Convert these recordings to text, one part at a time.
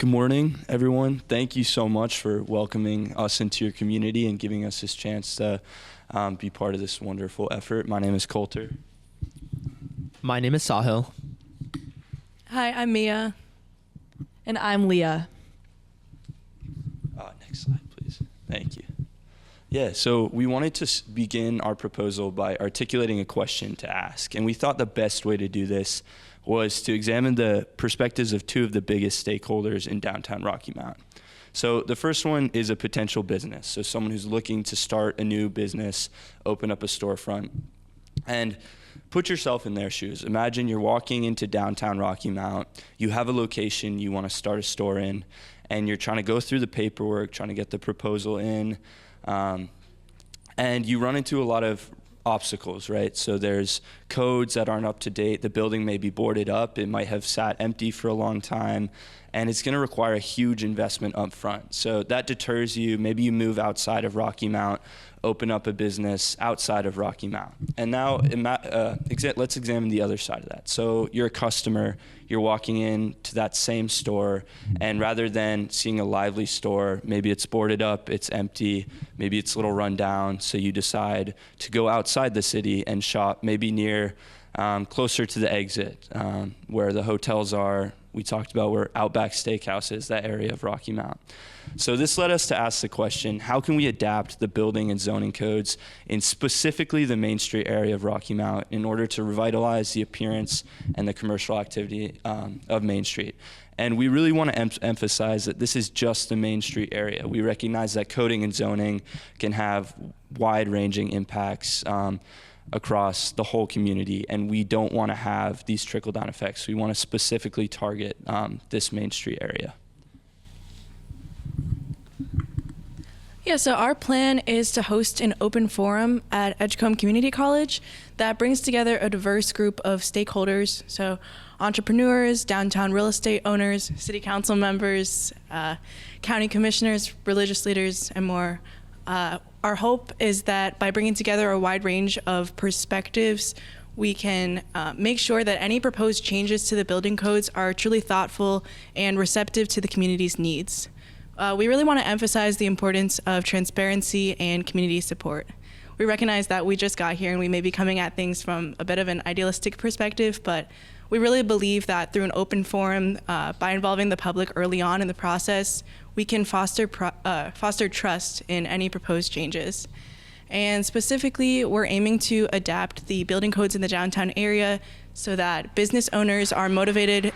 Good morning, everyone. Thank you so much for welcoming us into your community and giving us this chance to be part of this wonderful effort. My name is Coulter. My name is Sahil. Hi, I'm Mia. And I'm Leah. Next slide, please. Thank you. Yeah, so we wanted to begin our proposal by articulating a question to ask. And we thought the best way to do this was to examine the perspectives of two of the biggest stakeholders in downtown Rocky Mount. So the first one is a potential business. So someone who's looking to start a new business, open up a storefront. And put yourself in their shoes. Imagine you're walking into downtown Rocky Mount, you have a location you want to start a store in, and you're trying to go through the paperwork, trying to get the proposal in, and you run into a lot of obstacles, right? So there's codes that aren't up to date, the building may be boarded up, it might have sat empty for a long time, and it's gonna require a huge investment up front. So that deters you. Maybe you move outside of Rocky Mount, open up a business outside of Rocky Mount. And now let's examine the other side of that. So you're a customer, you're walking in to that same store, and rather than seeing a lively store, maybe it's boarded up, it's empty, maybe it's a little run down, so you decide to go outside the city and shop, maybe near, closer to the exit, where the hotels are. We talked about where Outback Steakhouse is, that area of Rocky Mount. So this led us to ask the question, how can we adapt the building and zoning codes in specifically the Main Street area of Rocky Mount in order to revitalize the appearance and the commercial activity of Main Street? And we really want to emphasize that this is just the Main Street area. We recognize that coding and zoning can have wide-ranging impacts across the whole community, and we don't want to have these trickle-down effects. We want to specifically target this Main Street area. Yeah, so our plan is to host an open forum at Edgecombe Community College that brings together a diverse group of stakeholders, so entrepreneurs, downtown real estate owners, city council members, county commissioners, religious leaders, and more. Our hope is that by bringing together a wide range of perspectives, we can make sure that any proposed changes to the building codes are truly thoughtful and receptive to the community's needs. We really want to emphasize the importance of transparency and community support. We recognize that we just got here and we may be coming at things from a bit of an idealistic perspective, but we really believe that through an open forum, by involving the public early on in the process, we can foster trust in any proposed changes. And specifically, we're aiming to adapt the building codes in the downtown area so that business owners are motivated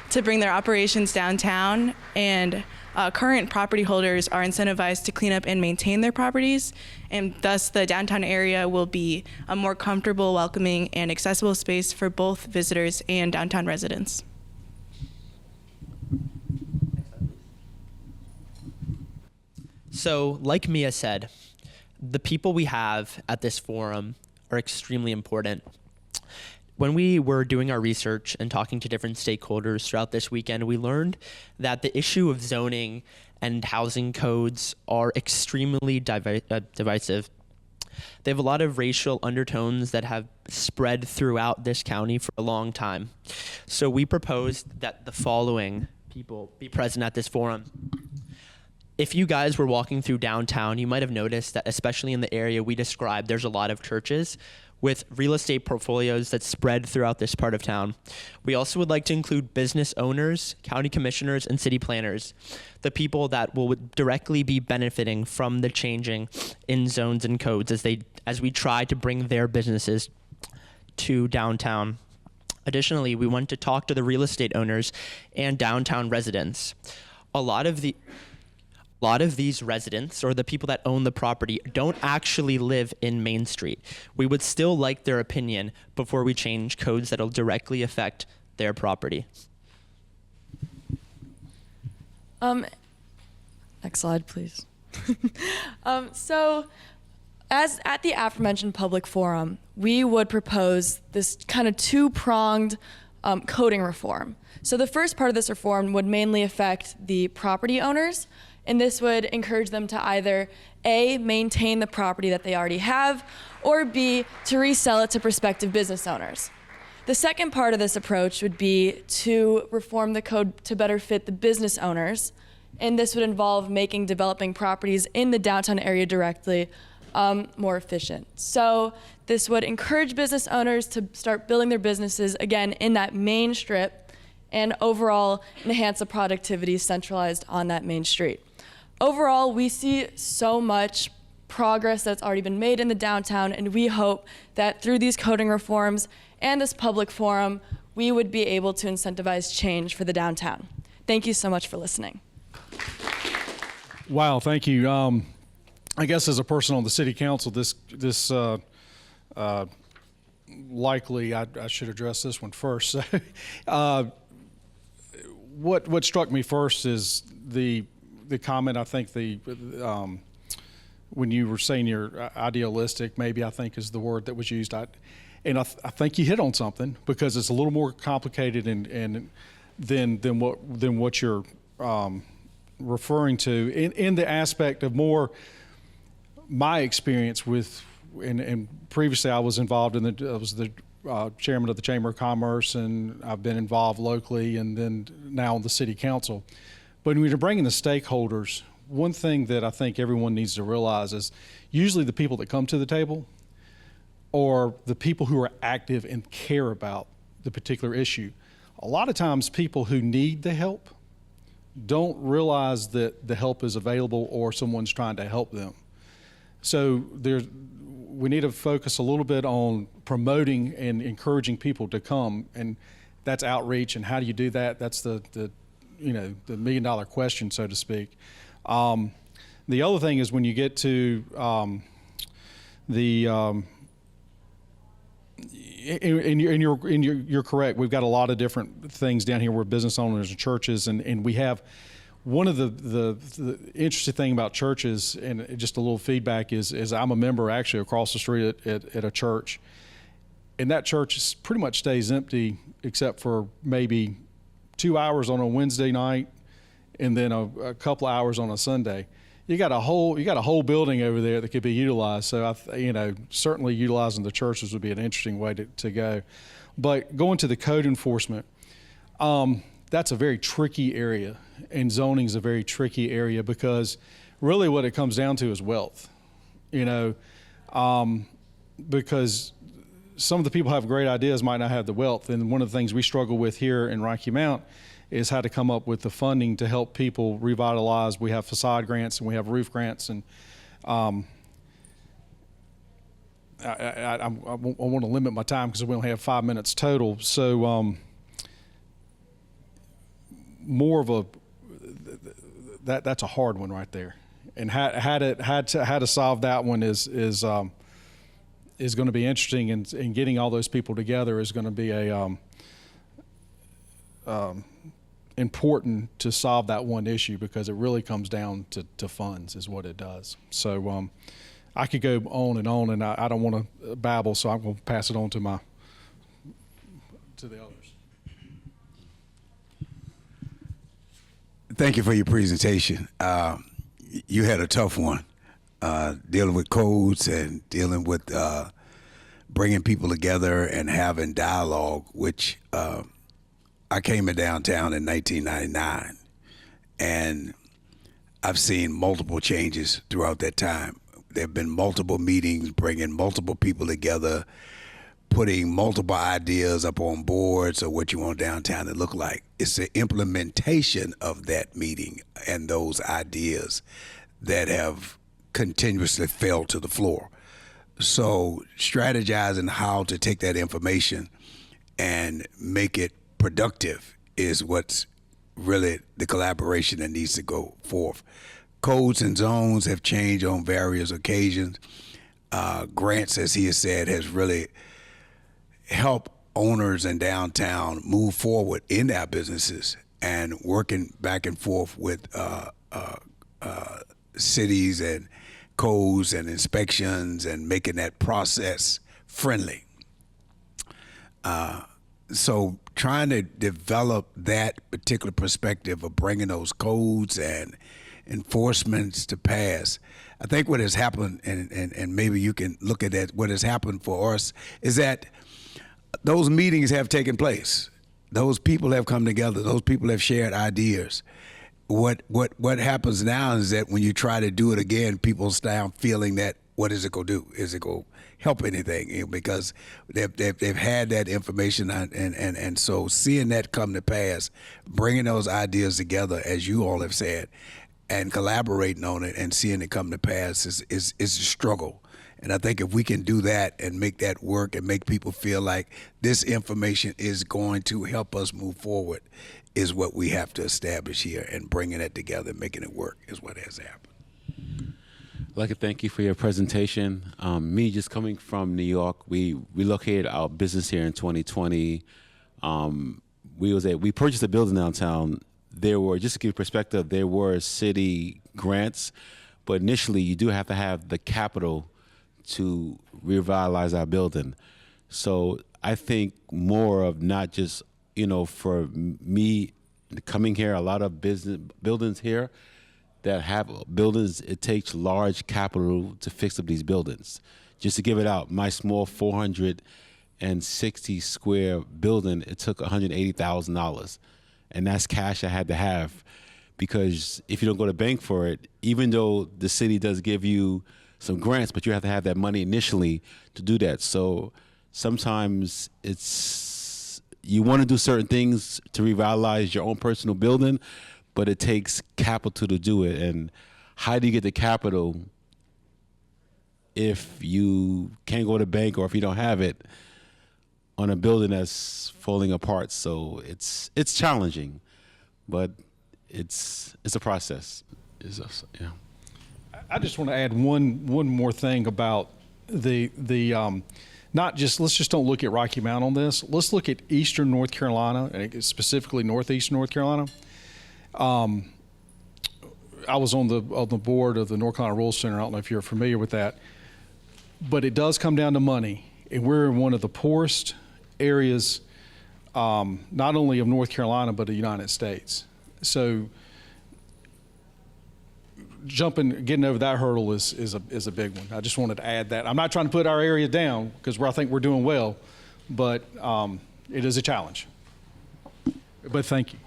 to bring their operations downtown, and current property holders are incentivized to clean up and maintain their properties, and thus the downtown area will be a more comfortable, welcoming, and accessible space for both visitors and downtown residents. So, like Mia said, the people we have at this forum are extremely important. When we were doing our research and talking to different stakeholders throughout this weekend, we learned that the issue of zoning and housing codes are extremely divisive. They have a lot of racial undertones that have spread throughout this county for a long time. So we proposed that the following people be present at this forum. If you guys were walking through downtown, you might have noticed that especially in the area we described, there's a lot of churches with real estate portfolios that spread throughout this part of town. We also would like to include business owners, county commissioners, and city planners, the people that will directly be benefiting from the changing in zones and codes as we try to bring their businesses to downtown. Additionally, we want to talk to the real estate owners and downtown residents. A lot of these residents, or the people that own the property, don't actually live in Main Street. We would still like their opinion before we change codes that'll directly affect their property. Next slide, please. So, as at the aforementioned public forum, we would propose this kind of two-pronged coding reform. So the first part of this reform would mainly affect the property owners, and this would encourage them to either A, maintain the property that they already have, or B, to resell it to prospective business owners. The second part of this approach would be to reform the code to better fit the business owners, and this would involve making developing properties in the downtown area directly more efficient. So this would encourage business owners to start building their businesses again in that main strip, and overall enhance the productivity centralized on that main street. Overall, we see so much progress that's already been made in the downtown, and we hope that through these coding reforms and this public forum, we would be able to incentivize change for the downtown. Thank you so much for listening. Wow, thank you. I guess as a person on the city council, this likely I should address this one first. What struck me first is the comment. I think when you were saying you're idealistic, maybe I think is the word that was used. I think you hit on something, because it's a little more complicated and than what you're referring to in the aspect of more my experience with, and previously I was involved I was the chairman of the Chamber of Commerce, and I've been involved locally, and then now on the city council. But when you're bringing the stakeholders, one thing that I think everyone needs to realize is usually the people that come to the table are the people who are active and care about the particular issue. A lot of times people who need the help don't realize that the help is available or someone's trying to help them. So we need to focus a little bit on promoting and encouraging people to come, and that's outreach. And how do you do that? That's the $1 million question, so to speak. The other thing is when you get to you're correct. We've got a lot of different things down here. We're business owners and churches, and we have one of the interesting thing about churches, and just a little feedback is I'm a member actually across the street at a church, and that church pretty much stays empty except for maybe 2 hours on a Wednesday night, and then a couple hours on a Sunday. You got a whole building over there that could be utilized. So certainly utilizing the churches would be an interesting way to go. But going to the code enforcement, that's a very tricky area, and zoning is a very tricky area, because really what it comes down to is wealth. Because some of the people who have great ideas might not have the wealth, and one of the things we struggle with here in Rocky Mount is how to come up with the funding to help people revitalize. We have facade grants and we have roof grants, and I want to limit my time because we only have 5 minutes total. So more of that's a hard one right there, and how to solve that one is going to be interesting, and getting all those people together is going to be important to solve that one issue, because it really comes down to funds is what it does. So I could go on, and I don't want to babble, so I'm going to pass it on to the others. Thank you for your presentation. You had a tough one, dealing with codes and dealing with bringing people together and having dialogue, which I came in downtown in 1999, and I've seen multiple changes throughout that time. There have been multiple meetings, bringing multiple people together, putting multiple ideas up on boards of what you want downtown to look like. It's the implementation of that meeting and those ideas that have continuously fell to the floor. So strategizing how to take that information and make it productive is what's really the collaboration that needs to go forth. Codes and zones have changed on various occasions. Grants, as he has said, has really helped owners in downtown move forward in their businesses, and working back and forth with cities and codes and inspections, and making that process friendly. So trying to develop that particular perspective of bringing those codes and enforcements to pass. I think what has happened, and maybe you can look at that, what has happened for us is that those meetings have taken place. Those people have come together. Those people have shared ideas. What happens now is that when you try to do it again, people start feeling that, what is it going to do? Is it going to help anything? Because they've had that information, and so seeing that come to pass, bringing those ideas together, as you all have said, and collaborating on it and seeing it come to pass is a struggle. And I think if we can do that and make that work and make people feel like this information is going to help us move forward, is what we have to establish here, and bringing it together and making it work is what has happened. I'd like to thank you for your presentation. Me just coming from New York, we relocated our business here in 2020. We purchased a building downtown. There were, just to give you perspective, there were city grants, but initially you do have to have the capital to revitalize our building. So I think more of not just, for me coming here, a lot of buildings here that have buildings, it takes large capital to fix up these buildings. Just to give it out, my small 460 square building, it took $180,000. And that's cash I had to have, because if you don't go to bank for it, even though the city does give you some grants, but you have to have that money initially to do that. So sometimes you want to do certain things to revitalize your own personal building, but it takes capital to do it. And how do you get the capital if you can't go to bank, or if you don't have it on a building that's falling apart? So it's challenging, but it's a process. Yeah. I just want to add one more thing about the not just, let's just don't look at Rocky Mount on this. Let's look at Eastern North Carolina, and specifically Northeastern North Carolina. I was on the board of the North Carolina Rural Center. I don't know if you're familiar with that, but it does come down to money, and we're in one of the poorest areas, not only of North Carolina but the United States. So getting over that hurdle is a big one. I just wanted to add that. I'm not trying to put our area down, because I think we're doing well, but it is a challenge. But thank you.